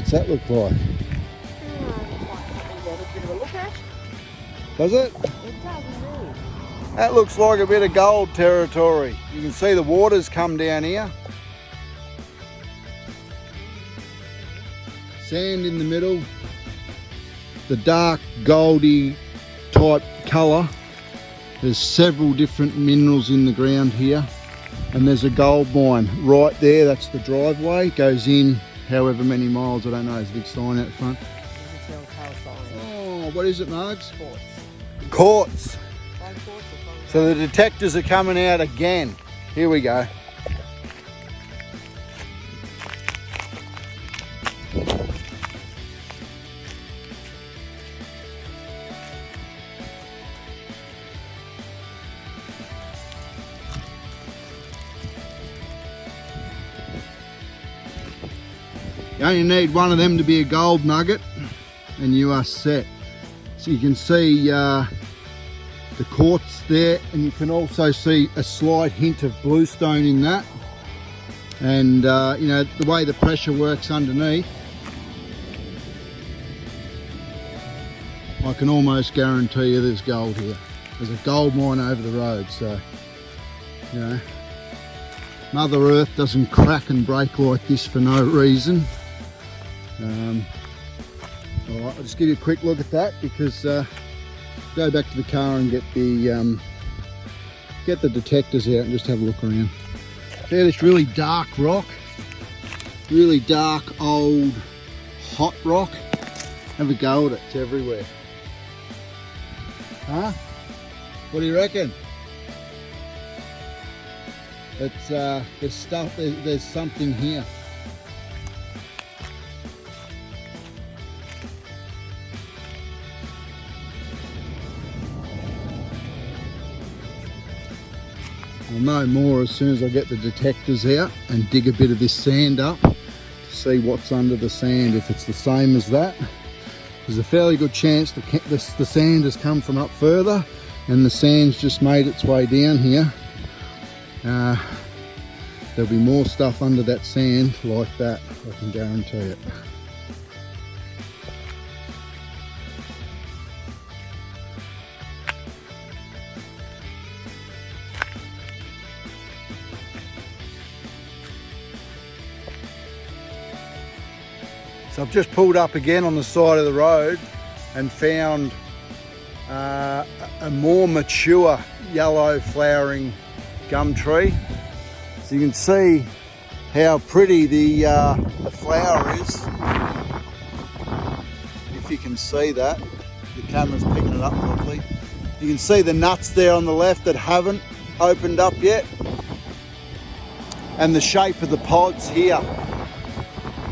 What's that look like? Looks like something we had a bit of a look at. Does it? It does indeed. That looks like a bit of gold territory. You can see the water's come down here. Sand in the middle. The dark goldy type colour. There's several different minerals in the ground here. And there's a gold mine right there. That's the driveway. Goes in however many miles, I don't know. There's a big sign out front. Oh, what is it, Margs? Quartz. Quartz. Quartz or So the detectors are coming out again. Here we go. You only need one of them to be a gold nugget and you are set. So you can see the quartz there, and you can also see a slight hint of bluestone in that. And you know, the way the pressure works underneath, I can almost guarantee you there's gold here. There's a gold mine over the road, so you know, Mother Earth doesn't crack and break like this for no reason. All right, I'll just give you a quick look at that because go back to the car and get the detectors out and just have a look around. See this really dark rock, really dark old hot rock. Have a go at it, it's everywhere. Huh? What do you reckon? It's there's stuff. There's something here. I'll know more as soon as I get the detectors out and dig a bit of this sand up to see what's under the sand. If it's the same as that, there's a fairly good chance the sand has come from up further and the sand's just made its way down here. There'll be more stuff under that sand like that, I can guarantee it. So I've just pulled up again on the side of the road and found a more mature yellow flowering gum tree. So you can see how pretty the flower is. If you can see that, the camera's picking it up properly. You can see the nuts there on the left that haven't opened up yet, and the shape of the pods here.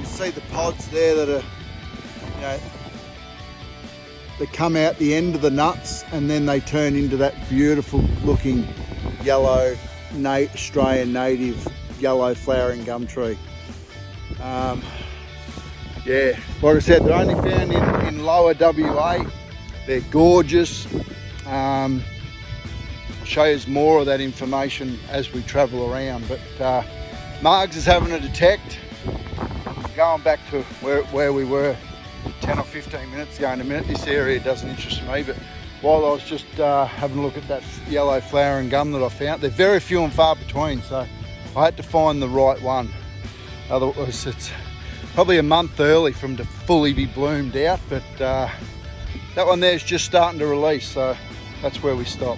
See the pods there that are, you know, they come out the end of the nuts and then they turn into that beautiful looking yellow Australian native yellow flowering gum tree. Yeah, like I said, they're only found in lower WA. They're gorgeous. I'll show you more of that information as we travel around, but Margs is having a detect. Going back to where we were 10 or 15 minutes ago in a minute. This area doesn't interest me, but while I was just having a look at that yellow flowering gum that I found, they're very few and far between, so I had to find the right one. Otherwise it's probably a month early for them to fully be bloomed out, but that one there is just starting to release, so that's where we stop.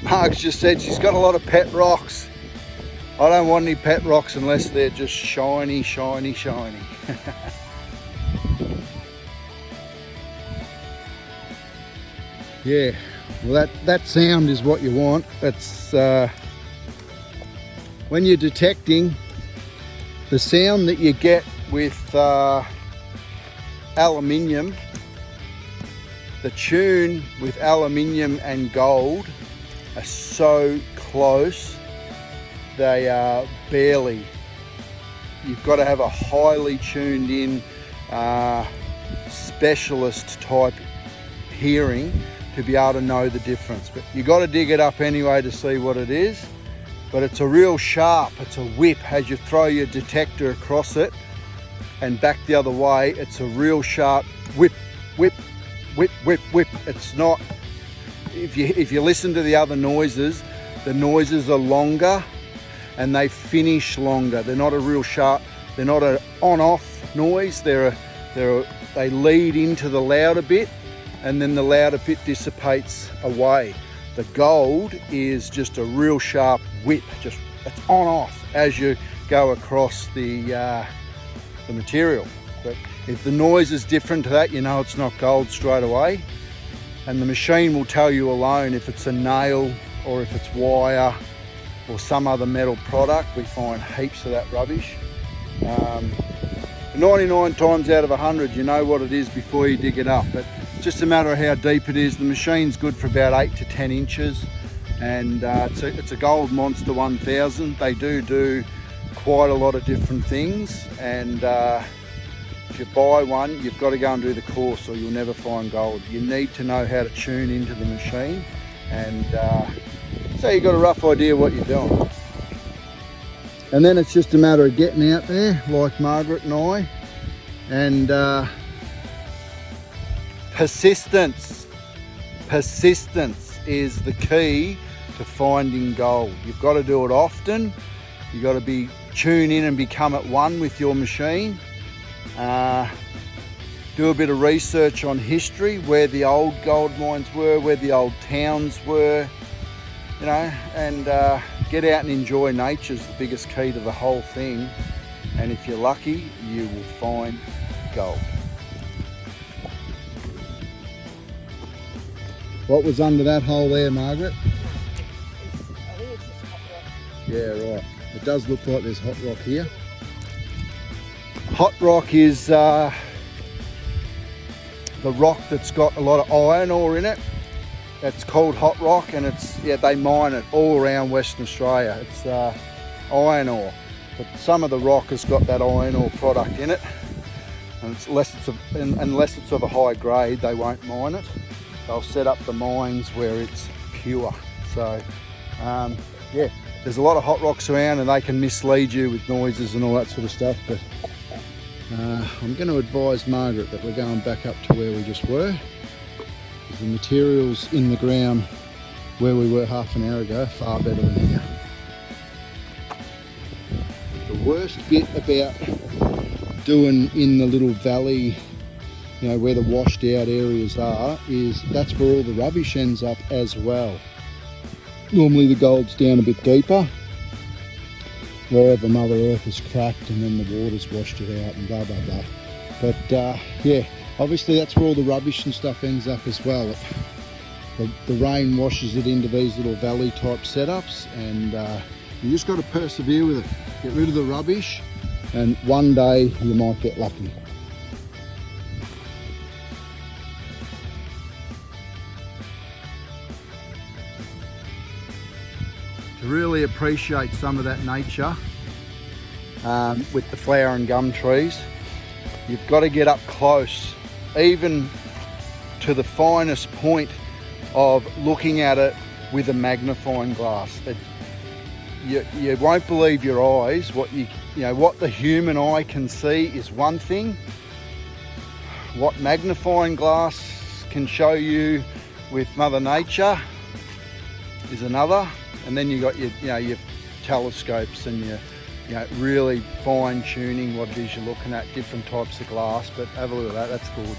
Mark's just said she's got a lot of pet rocks. I don't want any pet rocks unless they're just shiny, shiny, shiny. Yeah, well that sound is what you want. That's when you're detecting, the sound that you get with aluminium the tune with aluminium and gold are so close, they are barely. You've got to have a highly tuned in specialist type hearing to be able to know the difference. But you got to dig it up anyway to see what it is. But it's a real sharp, it's a whip as you throw your detector across it and back the other way. It's a real sharp whip, whip, whip, whip, whip. It's not, if you listen to the other noises, the noises are longer and they finish longer. They're not a real sharp, they're not an on-off noise. They lead into the louder bit and then the louder bit dissipates away. The gold is just a real sharp whip, just it's on-off as you go across the material. But if the noise is different to that, you know it's not gold straight away. And the machine will tell you alone if it's a nail or if it's wire or some other metal product. We find heaps of that rubbish. 99 times out of 100 you know what it is before you dig it up, but it's just a matter of how deep it is. The machine's good for about 8 to 10 inches and it's a Gold Monster 1000. They do quite a lot of different things, and if you buy one you've got to go and do the course or you'll never find gold. You need to know how to tune into the machine, and so you've got a rough idea what you're doing. And then it's just a matter of getting out there like Margaret and I, and persistence is the key to finding gold. You've got to do it often. You've got to tune in and become at one with your machine. Do a bit of research on history, where the old gold mines were, where the old towns were, you know, and get out and enjoy nature is the biggest key to the whole thing. And if you're lucky, you will find gold. What was under that hole there, Margaret? I think it's just hot rock. Yeah, right. It does look like there's hot rock here. Hot rock is the rock that's got a lot of iron ore in it. It's called hot rock, and they mine it all around Western Australia. It's iron ore, but some of the rock has got that iron ore product in it, and unless it's of a high grade, they won't mine it. They'll set up the mines where it's pure. So yeah, there's a lot of hot rocks around and they can mislead you with noises and all that sort of stuff, but I'm going to advise Margaret that we're going back up to where we just were. The materials in the ground where we were half an hour ago are far better than here. The worst bit about doing in the little valley, you know, where the washed out areas are, is that's where all the rubbish ends up as well. Normally the gold's down a bit deeper, wherever Mother Earth has cracked and then the water's washed it out and blah blah blah. But yeah, obviously that's where all the rubbish and stuff ends up as well. The rain washes it into these little valley type setups, and you just got to persevere with it. Get rid of the rubbish and one day you might get lucky. To really appreciate some of that nature with the flower and gum trees, you've got to get up close, even to the finest point of looking at it with a magnifying glass. You won't believe your eyes. What the human eye can see is one thing. What magnifying glass can show you with Mother Nature is another. And then you got your telescopes and your really fine tuning what it is you're looking at, different types of glass. But have a look at that, that's gorgeous.